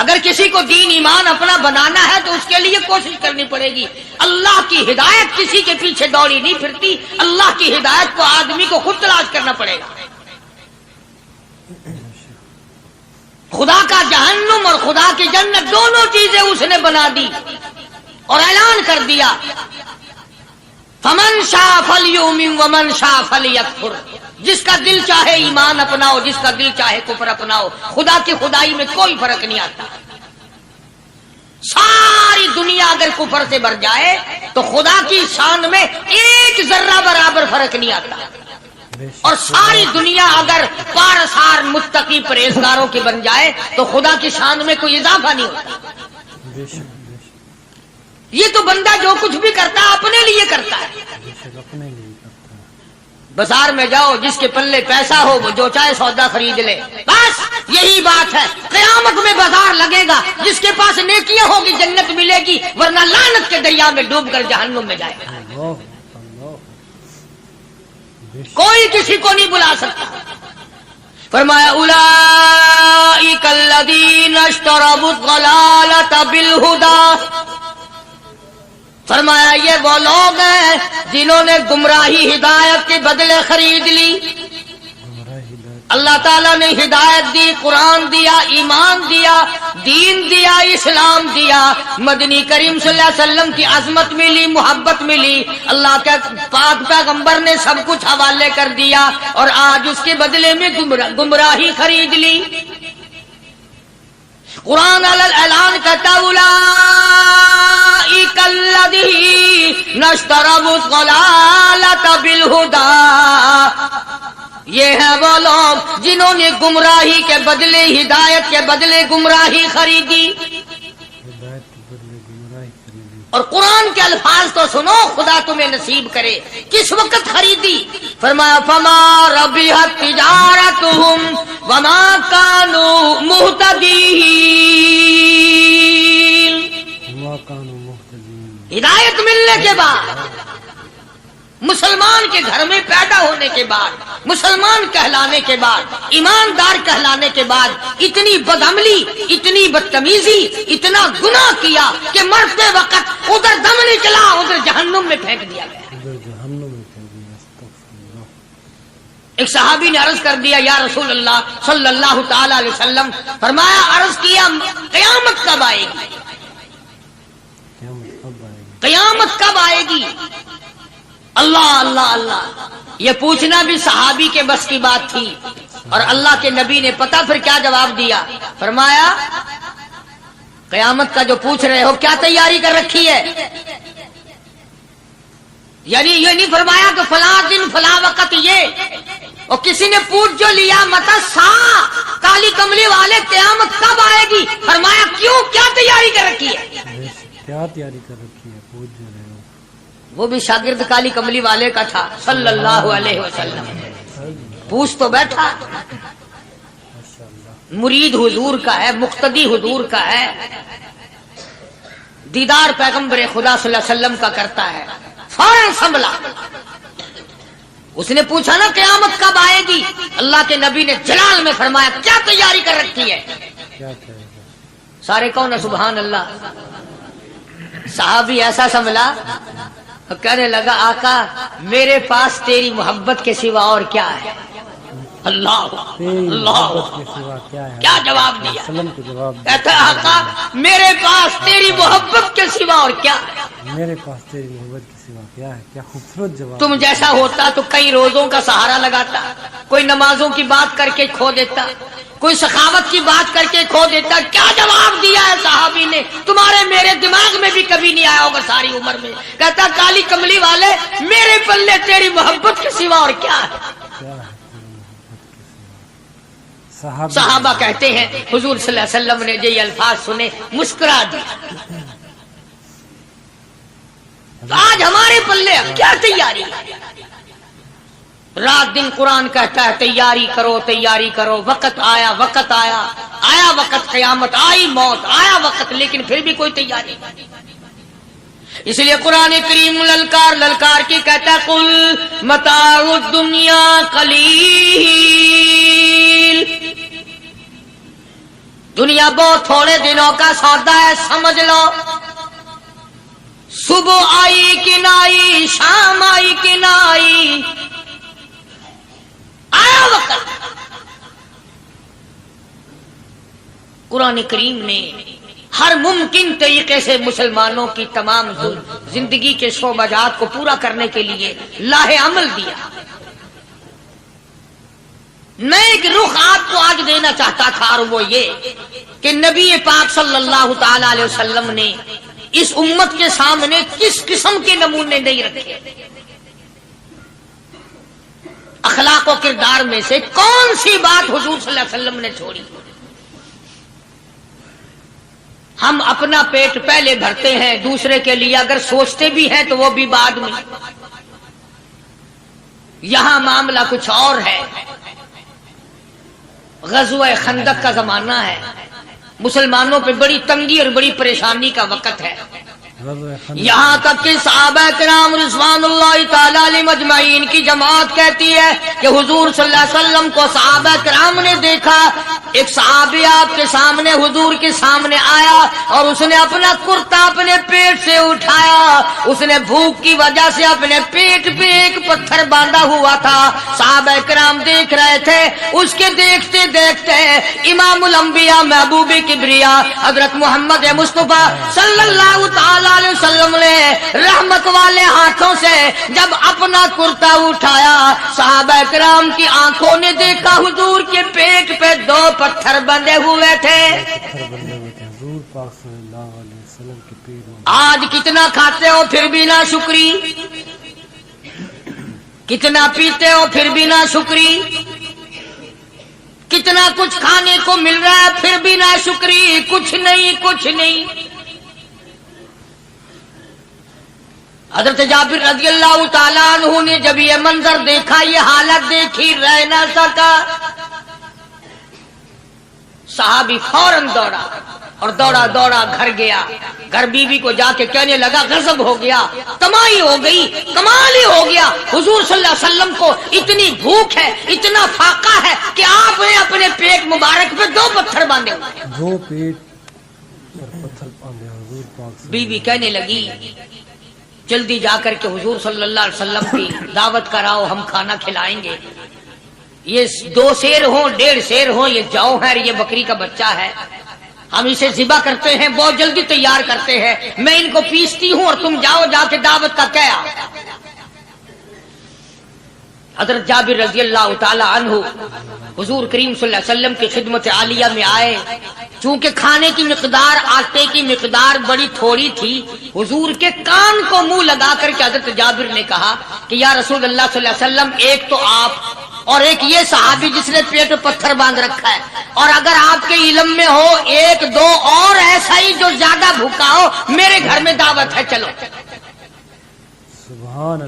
اگر کسی کو دین ایمان اپنا بنانا ہے تو اس کے لیے کوشش کرنی پڑے گی. اللہ کی ہدایت کسی کے پیچھے دوڑی نہیں پھرتی، اللہ کی ہدایت کو آدمی کو خود تلاش کرنا پڑے گا. خدا کا جہنم اور خدا کی جنت دونوں چیزیں اس نے بنا دی اور اعلان کر دیا فمن شاء فلیؤمن ومن شاء فلیکفر. جس کا دل چاہے ایمان اپناؤ، جس کا دل چاہے کفر اپناؤ. خدا کی خدائی میں کوئی فرق نہیں آتا. ساری دنیا اگر کفر سے بھر جائے تو خدا کی شان میں ایک ذرہ برابر فرق نہیں آتا، اور ساری دنیا اگر پارسار متقی پرہیزگاروں کی بن جائے تو خدا کی شان میں کوئی اضافہ نہیں ہوتا. یہ تو بندہ جو کچھ بھی کرتا ہے اپنے لیے کرتا ہے. بازار میں جاؤ، جس کے پلے پیسہ ہو وہ جو چاہے سودا خرید لے، بس یہی بات ہے. قیامت میں بازار لگے گا، جس کے پاس نیکیاں ہوگی جنت ملے گی، ورنہ لعنت کے دریا میں ڈوب کر جہنم میں جائے گا. کوئی کسی کو نہیں بلا سکتا. فرمایا اولئک الذین اشتروا الضلالۃ بالہدی. فرمایا یہ وہ لوگ ہیں جنہوں نے گمراہی ہدایت کے بدلے خرید لی. اللہ تعالیٰ نے ہدایت دی، قرآن دیا، ایمان دیا، دین دیا، اسلام دیا، مدنی کریم صلی اللہ علیہ وسلم کی عظمت ملی، محبت ملی، اللہ کے پاک پیغمبر نے سب کچھ حوالے کر دیا، اور آج اس کے بدلے میں گمراہی خرید لی. قرآن اعلان کرتا اولئک الذین اشتروا الضلالۃ بالہدی. یہ ہے وہ لوگ جنہوں نے گمراہی کے بدلے ہدایت کے بدلے گمراہی خریدی. اور قرآن کے الفاظ تو سنو، خدا تمہیں نصیب کرے. کس وقت خریدی؟ فرمایا فما ربحت تجارتهم وما كانوا مهتدين. ہدایت ملنے کے بعد، مسلمان کے گھر میں پیدا ہونے کے بعد، مسلمان کہلانے کے بعد، ایماندار کہلانے کے بعد اتنی بدعملی، اتنی بدتمیزی، اتنا گناہ کیا کہ مرتے وقت ادھر دم نکلا، ادھر جہنم میں پھینک دیا گیا. ایک صحابی نے عرض کر دیا یا رسول اللہ صلی اللہ تعالی علیہ وسلم. فرمایا عرض کیا قیامت کب آئے گی؟ قیامت کب آئے گی؟ اللہ اللہ اللہ. یہ پوچھنا بھی صحابی کے بس کی بات تھی، اور اللہ کے نبی نے پتہ پھر کیا جواب دیا. فرمایا قیامت کا جو پوچھ رہے ہو کیا تیاری کر رکھی ہے؟ یعنی یہ نہیں فرمایا کہ فلاں دن فلاں وقت یہ، اور کسی نے پوچھ جو لیا متا سا کالی کملی والے قیامت کب آئے گی؟ فرمایا کیوں، کیا تیاری کر رکھی ہے؟ کیا تیاری کر رکھی ہے؟ پوچھ جو رہے ہو. وہ بھی شاگرد کالی کملی والے کا تھا صلی اللہ علیہ وسلم. پوچھ تو بیٹھا، مرید حضور کا ہے، مقتدی حضور کا ہے، دیدار پیغمبر خدا صلی اللہ علیہ وسلم کا کرتا ہے. فوراً سنبھلا. اس نے پوچھا نا قیامت کب آئے گی؟ اللہ کے نبی نے جلال میں فرمایا کیا تیاری کر رکھی ہے؟ سارے کون ہے سبحان اللہ. صحابی ایسا سنبھلا، کہنے لگا آقا میرے پاس تیری محبت کے سوا اور کیا ہے؟ اللہ اللہ، کیا جواب دیا؟ کہتا آقا میرے پاس تیری محبت کے سوا اور کیا ہے؟ میرے پاس تیری محبت کے سوا کیا ہے؟ کیا خوبصورت جواب. تم جیسا ہوتا تو کئی روزوں کا سہارا لگاتا، کوئی نمازوں کی بات کر کے کھو دیتا، کوئی سخاوت کی بات کر کے کھو دیتا. کیا جواب دیا ہے صحابی نے؟ تمہارے میرے دماغ میں بھی کبھی نہیں آیا ہوگا ساری عمر میں. کہتا کالی کملی والے میرے پلے تیری محبت کے سوا اور کیا ہے؟ صحابہ کہتے ہیں حضور صلی اللہ علیہ وسلم نے جو یہ الفاظ سنے مسکرا دیا. آج ہمارے پلے کیا تیاری ہے؟ رات دن قرآن کہتا ہے تیاری کرو تیاری کرو. وقت آیا، وقت آیا، آیا وقت، قیامت آئی، موت آیا وقت، لیکن پھر بھی کوئی تیاری نہیں. اس لیے قرآن کریم للکار للکار کی کہتا ہے قل متاع الدنیا قلیل. دنیا بہت تھوڑے دنوں کا سودا ہے، سمجھ لو صبح آئی کہ نہ آئی، شام آئی کہ نہ آئی، آیا وقت۔ قرآن کریم نے ہر ممکن طریقے سے مسلمانوں کی تمام زندگی کے شعبات کو پورا کرنے کے لیے لاہ عمل دیا۔ میں ایک رخ آپ کو آج دینا چاہتا تھا، اور وہ یہ کہ نبی پاک صلی اللہ تعالی علیہ وسلم نے اس امت کے سامنے کس قسم کے نمونے نہیں رکھے۔ اخلاق و کردار میں سے کون سی بات حضور صلی اللہ علیہ وسلم نے چھوڑی؟ ہم اپنا پیٹ پہلے بھرتے ہیں، دوسرے کے لیے اگر سوچتے بھی ہیں تو وہ بھی بعد میں۔ یہاں معاملہ کچھ اور ہے۔ غزوہ خندق کا زمانہ ہے، مسلمانوں پہ بڑی تنگی اور بڑی پریشانی کا وقت ہے، یہاں تک کہ صحابہ کرام رضوان اللہ تعالی علیہم اجمعین کی جماعت کہتی ہے کہ حضور صلی اللہ علیہ وسلم کو صحابہ کرام نے دیکھا، ایک صحابی آپ کے سامنے حضور کے سامنے آیا اور اس نے اپنا کرتا اپنے پیٹ سے اٹھایا، اس نے بھوک کی وجہ سے اپنے پیٹ پہ ایک پتھر باندھا ہوا تھا، صحابہ کرام دیکھ رہے تھے، اس کے دیکھتے دیکھتے امام الانبیاء محبوب کبریا حضرت محمد مصطفیٰ صلی اللہ تعالی علیہ وسلم نے رحمت والے ہاتھوں سے جب اپنا کرتا اٹھایا، صحابہ کرام کی آنکھوں نے دیکھا حضور کے پیٹ پہ 2 پتھر بندھے ہوئے تھے۔ آج کتنا کھاتے ہو پھر بھی نہ شکری، کتنا پیتے ہو پھر بھی نہ شکری، کتنا کچھ کھانے کو مل رہا ہے پھر بھی نہ شکری، کچھ نہیں کچھ نہیں۔ حضرت جابر رضی اللہ تعالیٰ عنہ نے جب یہ منظر دیکھا، یہ حالت دیکھی، رہ نہ سکا، صحابی فوراً دوڑا اور دوڑا دوڑا گھر گیا، گھر بیوی کو جا کے کہنے لگا غضب ہو گیا، تمائی ہو گئی، کمال ہی ہو گیا، حضور صلی اللہ علیہ وسلم کو اتنی بھوک ہے، اتنا فاقہ ہے کہ آپ نے اپنے پیٹ مبارک پہ 2 پتھر باندھے ہوئے۔ 2 پیٹ پر پتھر باندھے حضور پاک۔ بیوی کہنے لگی جلدی جا کر کے حضور صلی اللہ علیہ وسلم کی دعوت کراؤ، ہم کھانا کھلائیں گے، یہ 2 شیر ہوں 1.5 شیر ہوں، یہ جو ہے یہ بکری کا بچہ ہے، ہم اسے ذبح کرتے ہیں، بہت جلدی تیار کرتے ہیں، میں ان کو پیستی ہوں اور تم جاؤ جا کے دعوت کا کیا۔ حضرت جابر رضی اللہ تعالی عنہ حضور کریم صلی اللہ علیہ وسلم کی خدمت عالیہ میں آئے، چونکہ کھانے کی مقدار، آٹے کی مقدار بڑی تھوڑی تھی، حضور کے کان کو منہ لگا کر کے حضرت جابر نے کہا کہ یا رسول اللہ صلی اللہ علیہ وسلم، ایک تو آپ اور ایک یہ صحابی جس نے پیٹ پتھر باندھ رکھا ہے، اور اگر آپ کے علم میں ہو 1-2 اور ایسا ہی جو زیادہ بھوکا ہو، میرے گھر میں دعوت ہے، چلو۔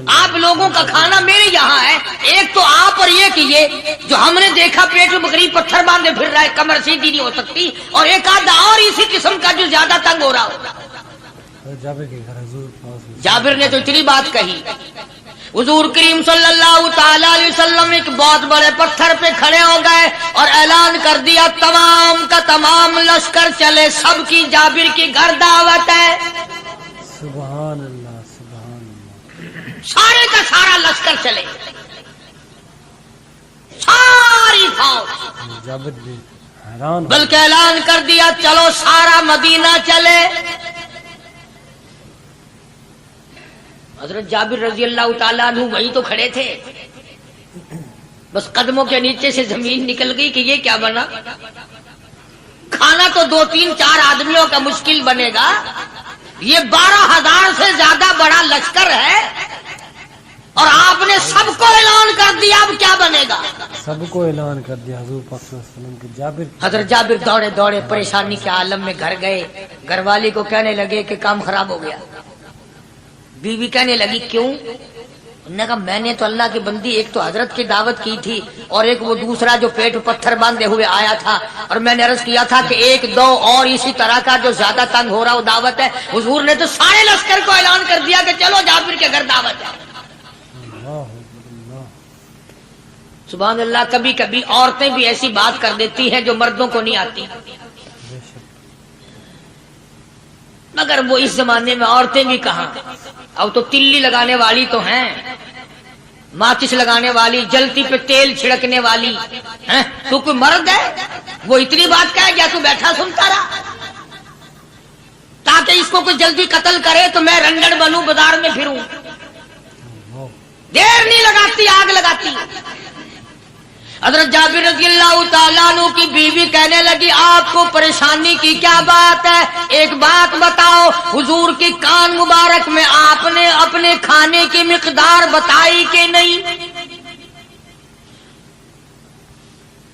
آپ لوگوں کا کھانا میرے یہاں ہے، ایک تو آپ اور یہ کہ یہ جو ہم نے دیکھا پیٹ میں بکری پتھر باندھے پھر رہا ہے، کمر سیدھی نہیں ہو سکتی، اور ایک آدھا اور اسی قسم کا جو زیادہ تنگ ہو رہا ہو۔ جابر نے تو اتنی بات کہی، حضور کریم صلی اللہ تعالی علیہ وسلم ایک بہت بڑے پتھر پہ کھڑے ہو گئے اور اعلان کر دیا تمام کا تمام لشکر چلے، سب کی جابر کی گھر دعوت ہے۔ سبحان اللہ سبحان اللہ۔ سارے کا سارا لشکر چلے، ساری فوج، جابر بھی حیران، بلکہ اعلان کر دیا چلو سارا مدینہ چلے۔ حضرت جابر رضی اللہ تعالیٰ عنہ وہی تو کھڑے تھے، بس قدموں کے نیچے سے زمین نکل گئی کہ یہ کیا بنا، کھانا تو 2-3-4 آدمیوں کا مشکل بنے گا، یہ 12,000 سے زیادہ بڑا لشکر ہے، اور آپ نے سب کو اعلان کر دیا، اب کیا بنے گا؟ سب کو اعلان کر دیا حضور پاک صلی اللہ علیہ وسلم کے۔ جابر حضرت جابر دوڑے دوڑے پریشانی کے عالم میں گھر گئے، گھر والی کو کہنے لگے کہ کام خراب ہو گیا۔ بیوی کہنے لگی کیوں؟ انہوں نے کہا میں نے تو اللہ کی بندی ایک تو حضرت کی دعوت کی تھی، اور ایک وہ دوسرا جو پیٹ پتھر باندھے ہوئے آیا تھا، اور میں نے عرض کیا تھا کہ 1-2 اور اسی طرح کا جو زیادہ تنگ ہو رہا وہ دعوت ہے، حضور نے تو سارے لشکر کو اعلان کر دیا کہ چلو جابر کے گھر دعوت ہے۔ سبحان اللہ، کبھی کبھی عورتیں بھی ایسی بات کر دیتی ہیں جو مردوں کو نہیں آتی۔ مگر وہ اس زمانے میں عورتیں بھی کہاں، اب تو تلی لگانے والی تو ہیں، ماچس لگانے والی، جلتی پہ تیل چھڑکنے والی ہیں؟ تو کوئی مرد ہے وہ اتنی بات کہے گیا تو بیٹھا سنتا رہا تاکہ اس کو کوئی جلدی قتل کرے تو میں رنڈڑ بنوں بازار میں پھروں، دیر نہیں لگاتی آگ لگاتی۔ حضرت جابر رضی اللہ تعالیٰ عنہ کی بیوی کہنے لگی آپ کو پریشانی کی کیا بات ہے، ایک بات بتاؤ، حضور کی کان مبارک میں آپ نے اپنے کھانے کی مقدار بتائی کہ نہیں؟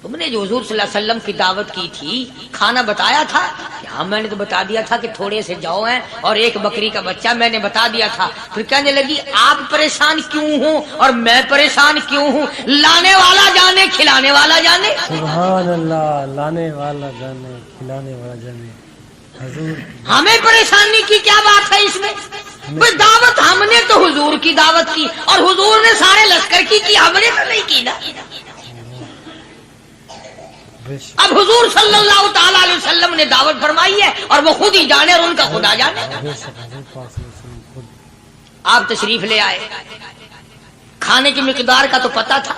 تم نے جو حضور صلی اللہ علیہ وسلم کی دعوت کی تھی کھانا بتایا تھا؟ ہاں میں نے تو بتا دیا تھا کہ تھوڑے سے جو ہیں اور ایک بکری کا بچہ، میں نے بتا دیا تھا۔ پھر کہنے لگی آپ پریشان کیوں ہوں اور میں پریشان کیوں ہوں؟ لانے والا جانے کھلانے والا جانے۔ سبحان اللہ، لانے والا جانے کھلانے والا جانے۔ حضور ہمیں پریشانی کی کیا بات ہے اس میں؟ بھئی دعوت ہم نے تو حضور کی دعوت کی اور حضور نے سارے لشکر کی ہم نے تو نہیں کی نا۔ اب حضور صلی اللہ تعالی علیہ وسلم نے دعوت فرمائی ہے اور وہ خود ہی جانے اور ان کا خدا جانے۔ آپ تشریف لے آئے، کھانے کی مقدار کا تو پتا تھا،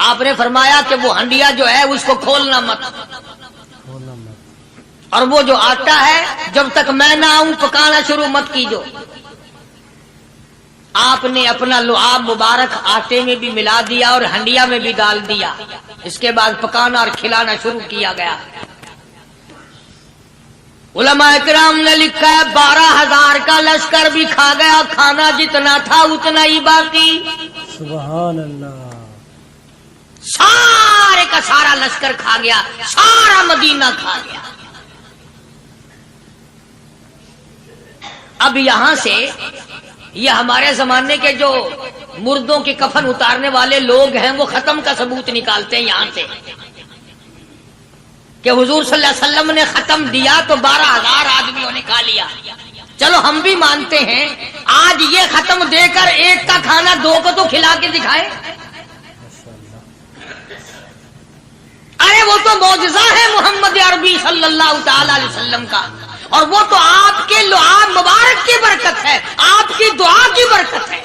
آپ نے فرمایا کہ وہ ہنڈیا جو ہے اس کو کھولنا مت، اور وہ جو آٹا ہے جب تک میں نہ آؤں پکانا شروع مت کیجو۔ آپ نے اپنا لعاب مبارک آٹے میں بھی ملا دیا اور ہنڈیا میں بھی ڈال دیا، اس کے بعد پکانا اور کھلانا شروع کیا گیا۔ علماء اکرام نے لکھا ہے 12,000 کا لشکر بھی کھا گیا، کھانا جتنا تھا اتنا ہی باقی۔ سبحان اللہ، سارے کا سارا لشکر کھا گیا، سارا مدینہ کھا گیا۔ اب یہاں سے یہ ہمارے زمانے کے جو مردوں کے کفن اتارنے والے لوگ ہیں وہ ختم کا ثبوت نکالتے ہیں یہاں سے کہ حضور صلی اللہ علیہ وسلم نے ختم دیا تو 12,000 آدمیوں نے کھا لیا۔ چلو ہم بھی مانتے ہیں آج یہ ختم دے کر ایک کا کھانا 2 کو تو کھلا کے دکھائے۔ ارے وہ تو معجزہ ہے محمد عربی صلی اللہ تعالی علیہ وسلم کا، اور وہ تو آپ کے لعاب مبارک کی برکت ہے، آپ کی دعا کی برکت ہے۔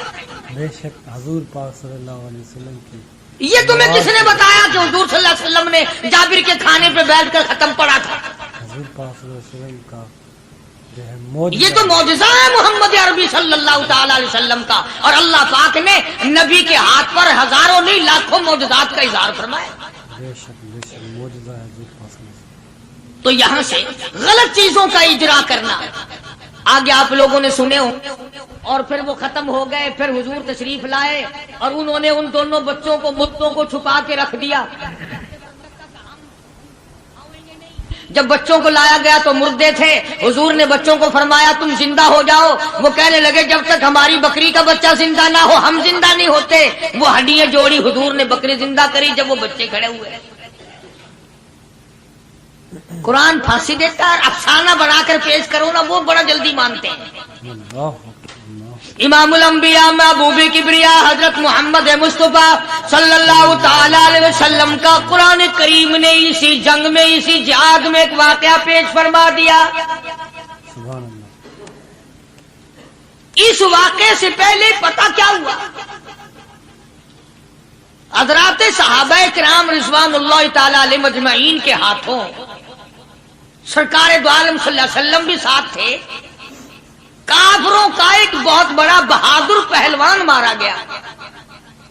بے شک حضور پاک صلی اللہ علیہ وسلم کی یہ تمہیں کس نے بتایا کہ حضور صلی اللہ علیہ وسلم نے جابر کے کھانے پہ بیٹھ کر ختم پڑا تھا؟ حضور پاک صلی اللہ علیہ وسلم کا جو ہے معجزہ، یہ تو معجزہ ہے محمد عربی صلی اللہ تعالی علیہ وسلم کا، اور اللہ پاک نے نبی کے ہاتھ پر ہزاروں نہیں لاکھوں معجزات کا اظہار فرمایا۔ بے شک معجزہ ہے حضور پاک صلی اللہ علیہ وسلم۔ تو یہاں سے غلط چیزوں کا اجرا کرنا آگے آپ لوگوں نے سنے ہوں، اور پھر وہ ختم ہو گئے، پھر حضور تشریف لائے اور انہوں نے ان دونوں بچوں کو مردوں کو چھپا کے رکھ دیا۔ جب بچوں کو لایا گیا تو مردے تھے، حضور نے بچوں کو فرمایا تم زندہ ہو جاؤ، وہ کہنے لگے جب تک ہماری بکری کا بچہ زندہ نہ ہو ہم زندہ نہیں ہوتے۔ وہ ہڈیاں جوڑی، حضور نے بکری زندہ کری جب وہ بچے کھڑے ہوئے۔ قرآن پھانسی دیتا ہے، افسانہ بنا کر پیش کرو نا وہ بڑا جلدی مانتے ہیں۔ امام الانبیاء محبوب کبریاء حضرت محمد مصطفیٰ صلی اللہ تعالی علیہ وسلم کا قرآن کریم نے اسی جنگ میں، اسی جہاد میں ایک واقعہ پیش فرما دیا۔ سبحان اللہ، اس واقعے سے پہلے پتہ کیا ہوا؟ حضرات صحابہ کرام رضوان اللہ تعالی علیہ مجمعین کے ہاتھوں سرکار دو عالم صلی اللہ علیہ وسلم بھی ساتھ تھے، کافروں کا ایک بہت بڑا بہادر پہلوان مارا گیا۔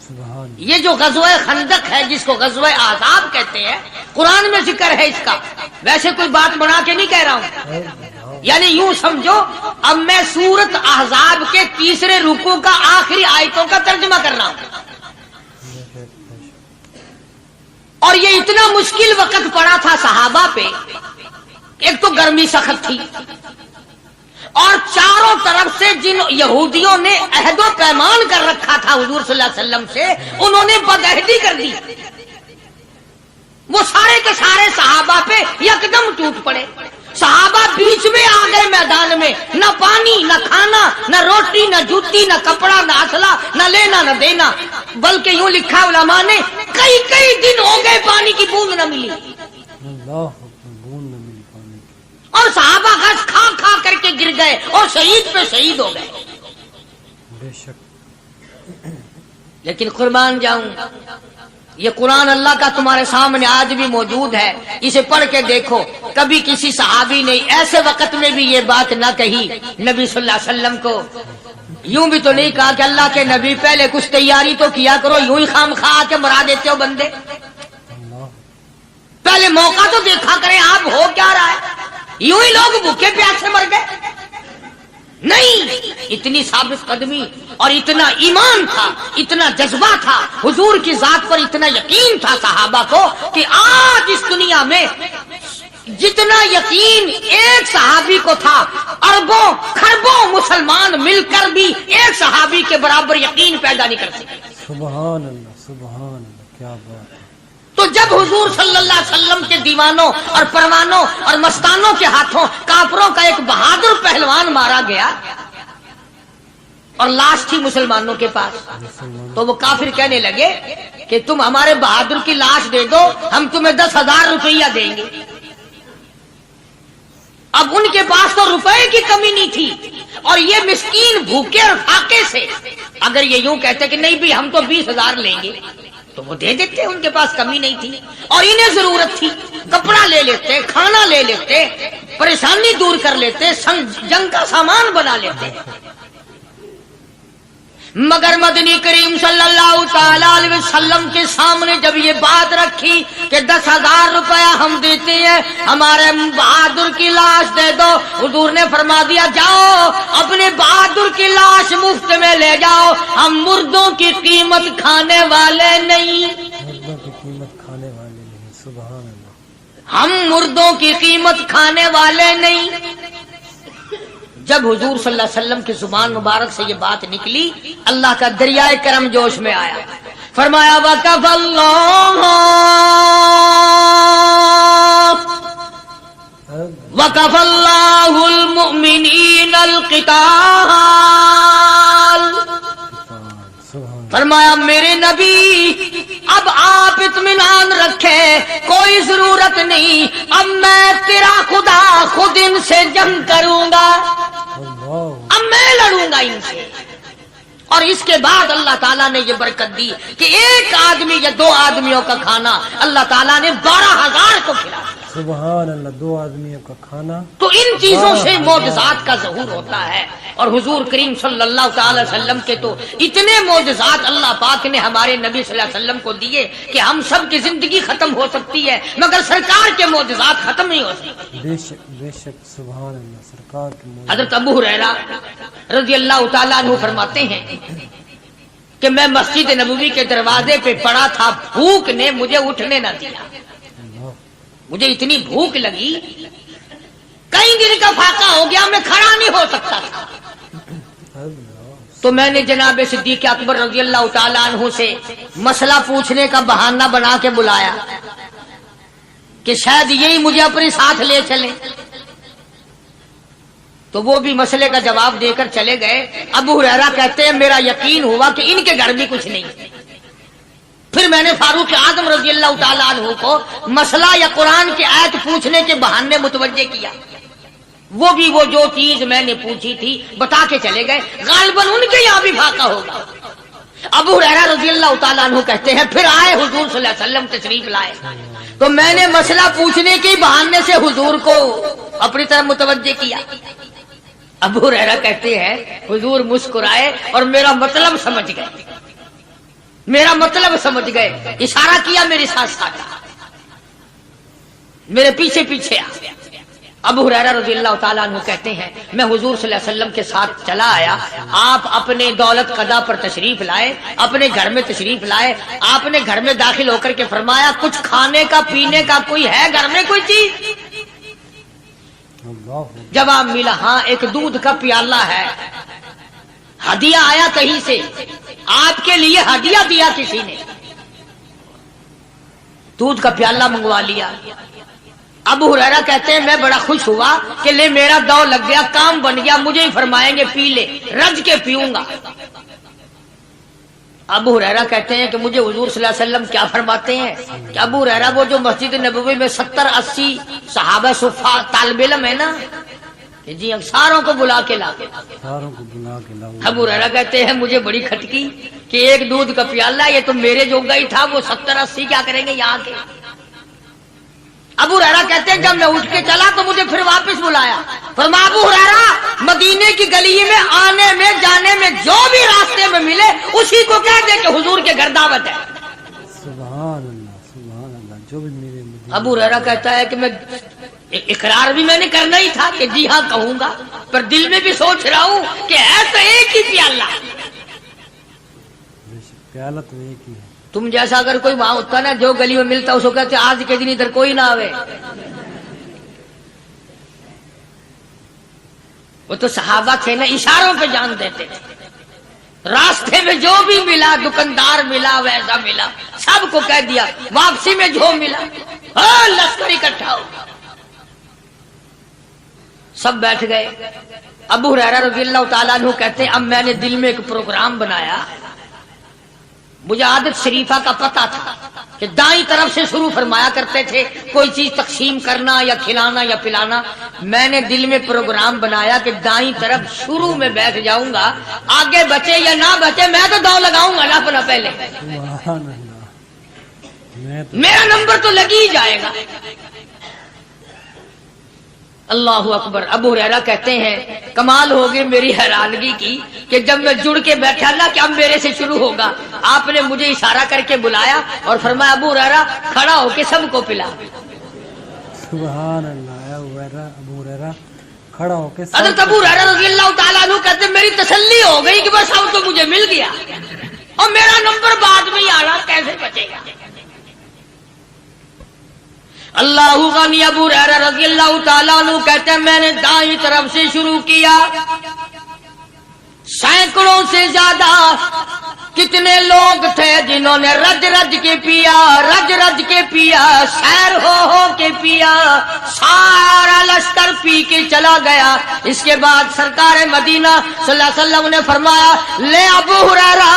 سبحان یہ جو غزوہ خندق ہے جس کو غزوہ احزاب کہتے ہیں، قرآن میں ذکر ہے اس کا، ویسے کوئی بات بنا کے نہیں کہہ رہا ہوں، یعنی یوں سمجھو اب میں سورت احزاب کے 3 رکوع کا آخری آیتوں کا ترجمہ کر رہا ہوں۔ اور یہ اتنا مشکل وقت پڑا تھا صحابہ پہ، ایک تو گرمی سخت تھی، اور چاروں طرف سے جن یہودیوں نے عہد و پیمان کر رکھا تھا حضور صلی اللہ علیہ وسلم سے، انہوں نے بدعہدی کر دی۔ وہ سارے کے سارے صحابہ پہ یکدم ٹوٹ پڑے۔ صحابہ بیچ میں آ گئے میدان میں، نہ پانی نہ کھانا نہ روٹی نہ جوتی نہ کپڑا نہ اسلحہ نہ لینا نہ دینا، بلکہ یوں لکھا علماء نے کئی دن ہو گئے پانی کی بوند نہ ملی۔ اللہ، بوند نہ ملی پانی کی۔ اور صحابہ گھاس کھا کھا کر کے گر گئے اور شہید پہ شہید ہو گئے. بے شک. لیکن قربان جاؤں، یہ قرآن اللہ کا تمہارے سامنے آج بھی موجود ہے، اسے پڑھ کے دیکھو. کبھی کسی صحابی نے ایسے وقت میں بھی یہ بات نہ کہی نبی صلی اللہ علیہ وسلم کو. یوں بھی تو نہیں کہا کہ اللہ کے نبی پہلے کچھ تیاری تو کیا کرو، یوں ہی خام خواہ کے مرا دیتے ہو بندے. پہلے موقع تو دیکھا کریں آپ ہو کیا رہا ہے. یوں ہی لوگ بھوکے پیاسے مر گئے. نہیں، اتنی ثابت قدمی اور اتنا ایمان تھا، اتنا جذبہ تھا، حضور کی ذات پر اتنا یقین تھا صحابہ کو کہ آج اس دنیا میں جتنا یقین ایک صحابی کو تھا، اربوں خربوں مسلمان مل کر بھی ایک صحابی کے برابر یقین پیدا نہیں کر سکے. سبحان اللہ، سبحان اللہ، کیا بات ہے. تو جب حضور صلی اللہ علیہ وسلم کے دیوانوں اور پروانوں اور مستانوں کے ہاتھوں کافروں کا ایک بہادر پہلوان مارا گیا اور لاش تھی مسلمانوں کے پاس، تو وہ کافر کہنے لگے کہ تم ہمارے بہادر کی لاش دے دو، ہم تمہیں 10,000 روپیہ دیں گے. اب ان کے پاس تو روپے کی کمی نہیں تھی، اور یہ مسکین بھوکے اور فاقے سے اگر یہ یوں کہتے کہ نہیں بھی ہم تو 20,000 لیں گے تو وہ دے دیتے. ان کے پاس کمی نہیں تھی اور انہیں ضرورت تھی، کپڑا لے لیتے، کھانا لے لیتے، پریشانی دور کر لیتے، جنگ کا سامان بنا لیتے. مگر مدنی کریم صلی اللہ تعالی علیہ وسلم کے سامنے جب یہ بات رکھی کہ 10,000 روپیہ ہم دیتے ہیں، ہمارے بہادر کی لاش دے دو، حضور نے فرما دیا جاؤ اپنے بہادر کی لاش مفت میں لے جاؤ، ہم مردوں کی قیمت کھانے والے نہیں. مردوں کی قیمت کھانے والے نہیں. سبحان اللہ. ہم مردوں کی قیمت کھانے والے نہیں. جب حضور صلی اللہ علیہ وسلم کی زبان مبارک سے یہ بات نکلی، اللہ کا دریائے کرم جوش میں آیا. فرمایا وَكَفَى اللَّهُ الْمُؤْمِنِينَ الْقِتَالَ. فرمایا میرے نبی اب آپ اطمینان رکھے، کوئی ضرورت نہیں، اب میں تیرا خدا خود ان سے جنگ کروں گا، اب میں لڑوں گا ان سے. اور اس کے بعد اللہ تعالیٰ نے یہ برکت دی کہ ایک آدمی یا 2 آدمیوں کا کھانا اللہ تعالیٰ نے 12,000 کو کھلایا. سبحان اللہ. 2 آدمیوں کا کھانا. تو ان چیزوں سے معجزات کا ظہور ہوتا ہے. اور حضور کریم صلی اللہ تعالی وسلم کے تو اتنے معجزات اللہ پاک نے ہمارے نبی صلی اللہ علیہ وسلم کو دیے کہ ہم سب کی زندگی ختم ہو سکتی ہے مگر سرکار کے معجزات ختم نہیں ہو سکتی. بے شک، بے شک. سبحان اللہ. سرکار کے معجزات. حضرت ابو ہریرہ رضی اللہ تعالیٰ عنہ فرماتے ہیں کہ میں مسجد نبوی کے دروازے پہ پڑا تھا، بھوک نے مجھے اٹھنے نہ دیا. مجھے اتنی بھوک لگی، کئی دن کا فاقہ ہو گیا، میں کھڑا نہیں ہو سکتا تھا. تو میں نے جناب صدیق اکبر رضی اللہ تعالیٰ عنہ سے مسئلہ پوچھنے کا بہانہ بنا کے بلایا کہ شاید یہی مجھے اپنے ساتھ لے چلیں. تو وہ بھی مسئلے کا جواب دے کر چلے گئے. ابو ہریرہ کہتے ہیں میرا یقین ہوا کہ ان کے گھر بھی کچھ نہیں. پھر میں نے فاروق اعظم رضی اللہ تعالیٰ عنہ کو مسئلہ یا قرآن کی آیت پوچھنے کے بہانے متوجہ کیا. وہ بھی وہ جو چیز میں نے پوچھی تھی بتا کے چلے گئے. غالباً ان کے یہاں بھی فاقہ ہوگا. ابو ہریرہ رضی اللہ تعالیٰ عنہ کہتے ہیں پھر آئے حضور صلی اللہ علیہ وسلم تشریف لائے تو میں نے مسئلہ پوچھنے کے بہانے سے حضور کو اپنی طرف متوجہ کیا. ابو ہریرہ کہتے ہیں حضور مسکرائے اور میرا مطلب سمجھ گئے، میرا مطلب سمجھ گئے، اشارہ کیا میرے ساتھ ساتھ، میرے پیچھے پیچھے آ. ابو ہریرہ رضی اللہ تعالیٰ عنہ کہتے ہیں میں حضور صلی اللہ علیہ وسلم کے ساتھ چلا آیا. آپ اپنے دولت قضا پر تشریف لائے، اپنے گھر میں تشریف لائے. آپ نے گھر میں داخل ہو کر کے فرمایا کچھ کھانے کا پینے کا کوئی ہے گھر میں کوئی چیز؟ جواب ملا ہاں ایک دودھ کا پیالہ ہے، ہدیہ آیا کہیں سے، آپ کے لیے ہدیہ دیا کسی نے، دودھ کا پیالہ منگوا لیا. ابو ہریرہ کہتے ہیں میں بڑا خوش ہوا کہ لے میرا دو لگ گیا، کام بن گیا، مجھے ہی فرمائیں گے پی لے، رج کے پیوں گا. ابو ہریرہ کہتے ہیں کہ مجھے حضور صلی اللہ علیہ وسلم کیا فرماتے ہیں کہ ابو ہریرہ وہ جو مسجد نبوی میں 70-80 صحابہ صفا طالب علم ہے نا، کہ جی ساروں کو بلا کے لا، ساروں کو بلا کے لاؤ. ابو ہریرہ کہتے ہیں مجھے بڑی کھٹکی کہ ایک دودھ کا پیالہ یہ تو میرے جوگا ہی تھا، وہ 70-80 کیا کریں گے یہاں کے. ابو ہریرہ کہتے ہیں جب میں اٹھ کے چلا تو مجھے پھر واپس بلایا، فرمایا ابو ہریرہ مدینے کی گلی میں آنے میں جانے میں جو بھی راستے میں ملے اسی کو کہہ دے کہ حضور کے گھر دعوت ہے. سبحان اللہ جو بھی میرے مدینے. ابو ہریرہ کہتا ہے کہ میں اقرار بھی میں نے کرنا ہی تھا کہ جی ہاں کہوں گا، پر دل میں بھی سوچ رہا ہوں کہ ہے تو ایک ہی پیالہ. پیالہ تو ایک ہی ہے. تم جیسا اگر کوئی وہاں ہوتا نا جو گلی میں ملتا اس کو کہتے آج کے دن ادھر کوئی نہ آوے. وہ تو صحابہ تھے نا، اشاروں پہ جان دیتے تھے. راستے میں جو بھی ملا، دکاندار ملا ویسا ملا، سب کو کہہ دیا. واپسی میں جو ملا لشکر اکٹھا ہو، سب بیٹھ گئے. ابو ہریرہ رضی اللہ تعالیٰ عنہ کہتے ہیں اب میں نے دل میں ایک پروگرام بنایا. مجھے عادت شریفہ کا پتہ تھا کہ دائیں طرف سے شروع فرمایا کرتے تھے کوئی چیز تقسیم کرنا یا کھلانا یا پلانا. میں نے دل میں پروگرام بنایا کہ دائیں طرف شروع میں بیٹھ جاؤں گا، آگے بچے یا نہ بچے میں تو داؤں لگاؤں گا نا اپنا پہلے. سبحان اللہ. میرا نمبر تو لگ ہی جائے گا. اللہ اکبر. ابو ہریرہ کہتے ہیں کمال ہوگی میری حیرانگی کی کہ جب میں جڑ کے بیٹھا نا کہ اب میرے سے شروع ہوگا، آپ نے مجھے اشارہ کر کے بلایا اور فرمایا ابو ہریرہ کھڑا ہو کے سب کو پلا. سبحان اللہ. ابو ہریرہ کھڑا ہو کے حضرت ابو ہریرہ رضی اللہ تعالیٰ عنہ کہتے ہیں میری تسلی ہو گئی کہ بس اب تو مجھے مل گیا اور میرا نمبر بعد میں ہی آ رہا، کیسے بچے گا. اللہ غنی. ابو ہریرہ رضی اللہ تعالیٰ عنہ کہتے ہیں میں نے دائیں طرف سے شروع کیا، سینکڑوں سے زیادہ کتنے لوگ تھے جنہوں نے رج رج کے پیا، رج رج کے پیا، سیر ہو کے پیا، سارا لشکر پی کے چلا گیا. اس کے بعد سرکار مدینہ صلی اللہ علیہ وسلم نے فرمایا لے ابو ہریرہ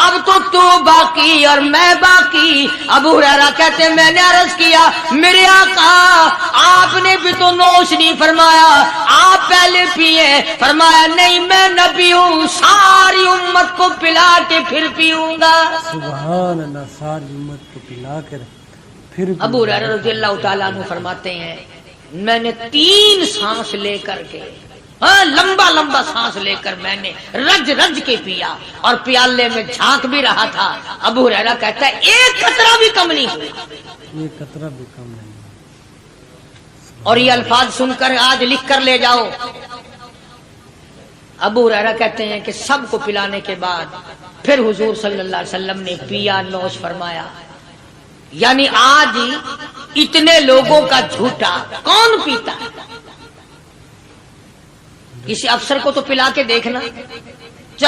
اب تو باقی اور میں باقی. ابو ہریرہ کہتے ہیں میں نے عرض کیا میرے آقا آپ نے بھی تو نوش نہیں فرمایا، آپ پہلے پیے. فرمایا نہیں میں نہ پیوں، ساری امت کو پلا کے پھر پیوں گا. سبحان اللہ. ساری امت کو پلا کر پھر. ابو ہریرہ رضی اللہ تعالیٰ عنہ فرماتے ہیں میں نے 3 سانس لے کر کے لمبا لمبا سانس لے کر میں نے رج رج کے پیا اور پیالے میں جھانک بھی رہا تھا. ابو ہریرہ کہتا ہے ایک قطرہ بھی کم نہیں ہوا، ایک قطرہ بھی کم نہیں. اور یہ الفاظ سن کر آج لکھ کر لے جاؤ. ابو ہریرہ کہتے ہیں کہ سب کو پلانے کے بعد پھر حضور صلی اللہ علیہ وسلم نے پیا، نوش فرمایا. یعنی آج اتنے لوگوں کا جھوٹا کون پیتا؟ کسی افسر کو تو پلا کے دیکھنا